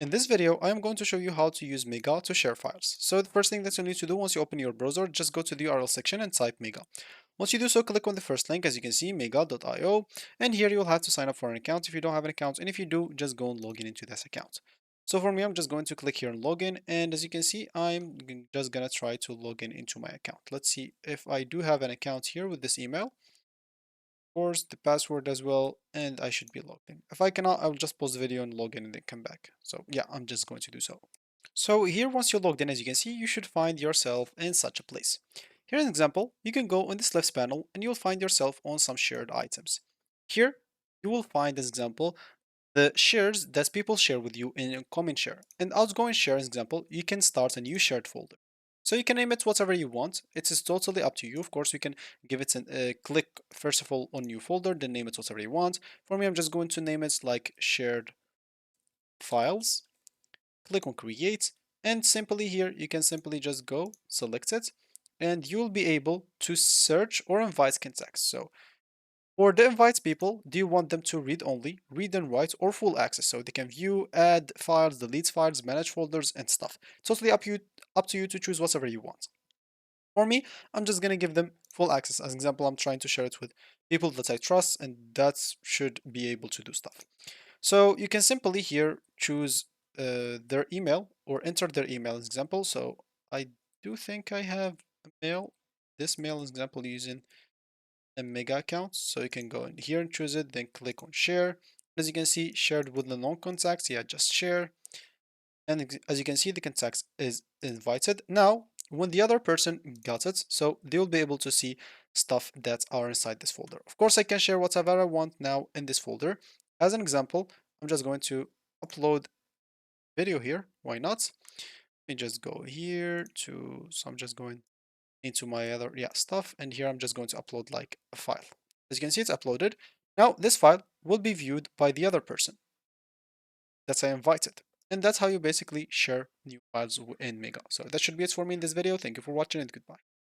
In this video, I am going to show you how to use Mega to share files. So the first thing that you need to do once you open your browser, just go to the URL section and type Mega. Once you do so, click on the first link, as you can see, mega.io, and here you'll have to sign up for an account if you don't have an account, and if you do, just go and log in into this account. So for me, I'm just going to click here and login, and as you can see, just gonna try to log in into my account. Let's see if I do have an account here with this email, course, the password as well, and I should be logged in. If I cannot, I'll just pause the video and log in and then come back. So yeah, I'm just going to do so. So here, once you're logged in, as you can see, you should find yourself in such a place. Here's an example. You can go on this left panel and you'll find yourself on some shared items. Here, you will find, as example, the shares that people share with you in a common share. In outgoing share, as example, you can start a new shared folder. So you can name it whatever you want. It is totally up to you. Of course, you can give it a click first of all on new folder, then name it whatever you want. For me, I'm just going to name it like shared files. Click on create, and simply here you can simply just go select it, and you'll be able to search or invite contacts. So for the invites people, do you want them to read only, read and write, or full access? So they can view, add files, delete files, manage folders, and stuff. Totally up to you to choose whatever you want. For me, I'm just gonna give them full access. As an example, I'm trying to share it with people that I trust, and that should be able to do stuff. So you can simply here choose their email or enter their email as example. So I do think I have a mail. This mail is example using a Mega account. So you can go in here and choose it, then click on share. As you can see, shared with the non-contacts, yeah, just share. And as you can see, the contact is invited. Now, when the other person got it, so they will be able to see stuff that are inside this folder. Of course, I can share whatever I want now in this folder. As an example, I'm just going to upload video here. Why not? Let me just go here to, so I'm just going into my other, yeah, stuff. And here I'm just going to upload like a file. As you can see, it's uploaded. Now, this file will be viewed by the other person that I invited. And that's how you basically share new files in Mega. So that should be it for me in this video. Thank you for watching and goodbye.